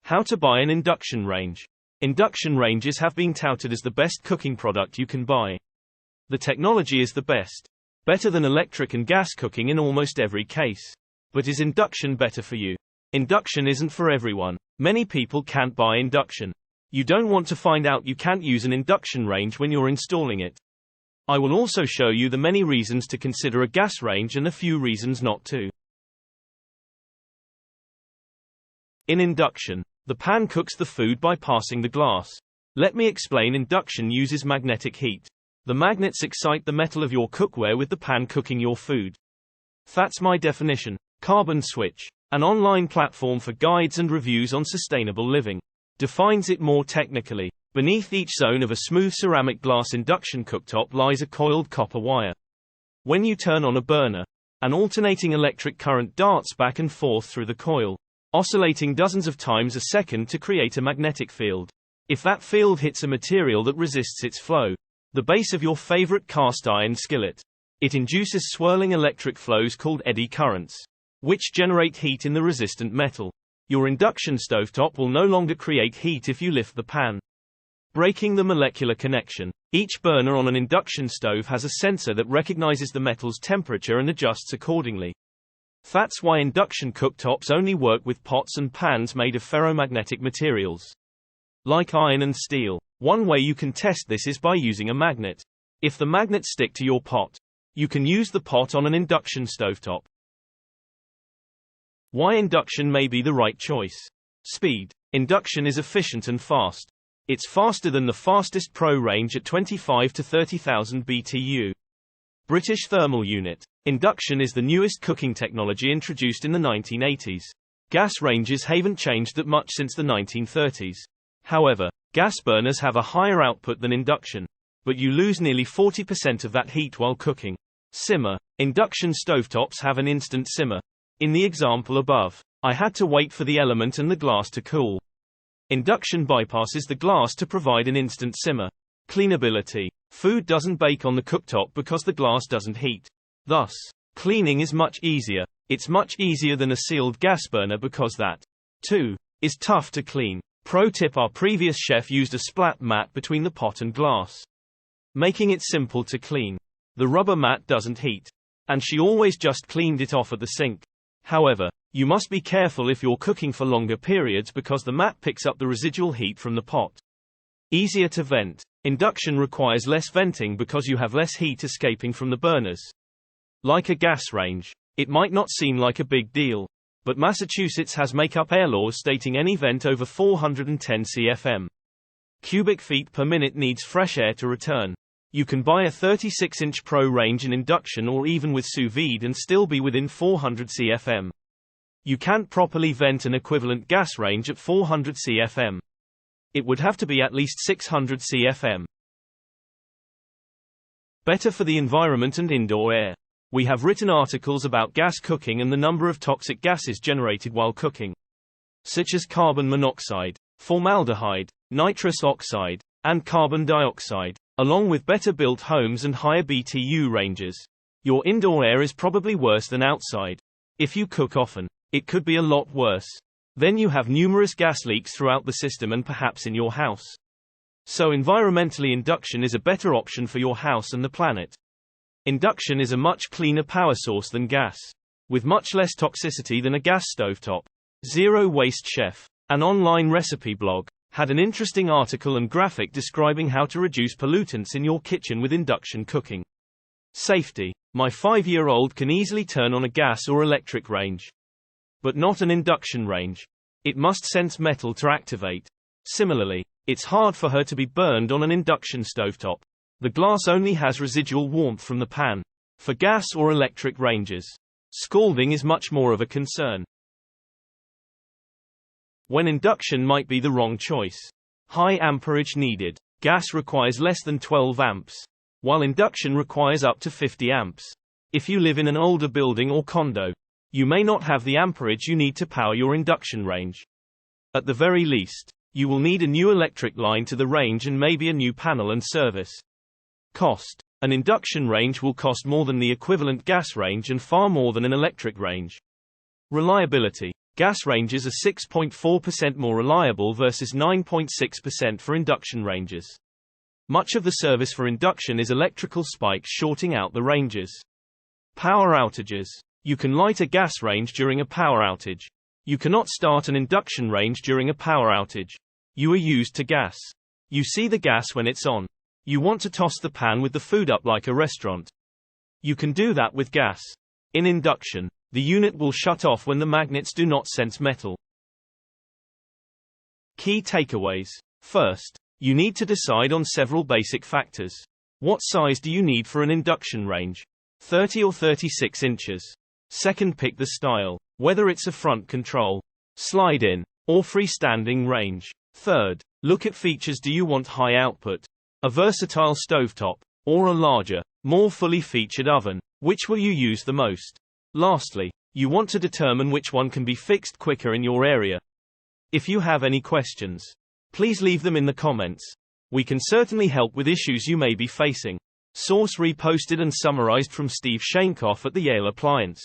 How to buy an induction range. Induction ranges have been touted as the best cooking product you can buy. The technology is the best. Better than electric and gas cooking in almost every case. But is induction better for you? Induction isn't for everyone. Many people can't buy induction. You don't want to find out you can't use an induction range when you're installing it. I will also show you the many reasons to consider a gas range and a few reasons not to. In induction, the pan cooks the food by passing the glass. Let me explain. Induction uses magnetic heat. The magnets excite the metal of your cookware with the pan cooking your food. That's my definition. Carbon Switch, an online platform for guides and reviews on sustainable living, defines it more technically. Beneath each zone of a smooth ceramic glass induction cooktop lies a coiled copper wire. When you turn on a burner, an alternating electric current darts back and forth through the coil, oscillating dozens of times a second to create a magnetic field. If that field hits a material that resists its flow, the base of your favorite cast iron skillet, it induces swirling electric flows called eddy currents, which generate heat in the resistant metal. Your induction stovetop will no longer create heat if you lift the pan. Breaking the molecular connection. Each burner on an induction stove has a sensor that recognizes the metal's temperature and adjusts accordingly. That's why induction cooktops only work with pots and pans made of ferromagnetic materials, like iron and steel. One way you can test this is by using a magnet. If the magnets stick to your pot, you can use the pot on an induction stovetop. Why induction may be the right choice. Speed. Induction is efficient and fast. It's faster than the fastest Pro range at 25 to 30,000 BTU. British Thermal Unit. Induction is the newest cooking technology introduced in the 1980s. Gas ranges haven't changed that much since the 1930s. However, gas burners have a higher output than induction, but you lose nearly 40% of that heat while cooking. Simmer. Induction stovetops have an instant simmer. In the example above, I had to wait for the element and the glass to cool. Induction bypasses the glass to provide an instant simmer. Cleanability. Food doesn't bake on the cooktop because the glass doesn't heat. Thus, cleaning is much easier. It's much easier than a sealed gas burner because that, too, is tough to clean. Pro tip: our previous chef used a splat mat between the pot and glass, making it simple to clean. The rubber mat doesn't heat, and she always just cleaned it off at the sink. However, you must be careful if you're cooking for longer periods because the mat picks up the residual heat from the pot. Easier to vent. Induction requires less venting because you have less heat escaping from the burners. Like a gas range, it might not seem like a big deal, but Massachusetts has make-up air laws stating any vent over 410 cfm cubic feet per minute needs fresh air to return. You can buy a 36-inch Pro range in induction or even with sous vide and still be within 400 cfm. You can't properly vent an equivalent gas range at 400 cfm. It would have to be at least 600 cfm. Better for the environment and indoor air. We have written articles about gas cooking and the number of toxic gases generated while cooking, such as carbon monoxide, formaldehyde, nitrous oxide, and carbon dioxide, along with better built homes and higher BTU ranges. Your indoor air is probably worse than outside. If you cook often, it could be a lot worse. Then you have numerous gas leaks throughout the system and perhaps in your house. So environmentally, induction is a better option for your house and the planet. Induction is a much cleaner power source than gas, with much less toxicity than a gas stovetop. Zero Waste Chef, an online recipe blog, had an interesting article and graphic describing how to reduce pollutants in your kitchen with induction cooking. Safety. My 5-year-old can easily turn on a gas or electric range, but not an induction range. It must sense metal to activate. Similarly, it's hard for her to be burned on an induction stovetop. The glass only has residual warmth from the pan. For gas or electric ranges, scalding is much more of a concern. When induction might be the wrong choice. High amperage needed. Gas requires less than 12 amps, while induction requires up to 50 amps. If you live in an older building or condo, you may not have the amperage you need to power your induction range. At the very least, you will need a new electric line to the range and maybe a new panel and service. Cost. An induction range will cost more than the equivalent gas range and far more than an electric range. Reliability. Gas ranges are 6.4% more reliable versus 9.6% for induction ranges. Much of the service for induction is electrical spikes shorting out the ranges. Power outages. You can light a gas range during a power outage. You cannot start an induction range during a power outage. You are used to gas. You see the gas when it's on. You want to toss the pan with the food up like a restaurant. You can do that with gas. In induction, the unit will shut off when the magnets do not sense metal. Key takeaways. First, you need to decide on several basic factors. What size do you need for an induction range? 30 or 36 inches. Second, pick the style, whether it's a front control, slide-in, or freestanding range. Third, look at features. Do you want high output, a versatile stovetop, or a larger, more fully featured oven? Which will you use the most? Lastly, you want to determine which one can be fixed quicker in your area. If you have any questions, please leave them in the comments. We can certainly help with issues you may be facing. Source reposted and summarized from Steve Sheinkopf at the Yale Appliance.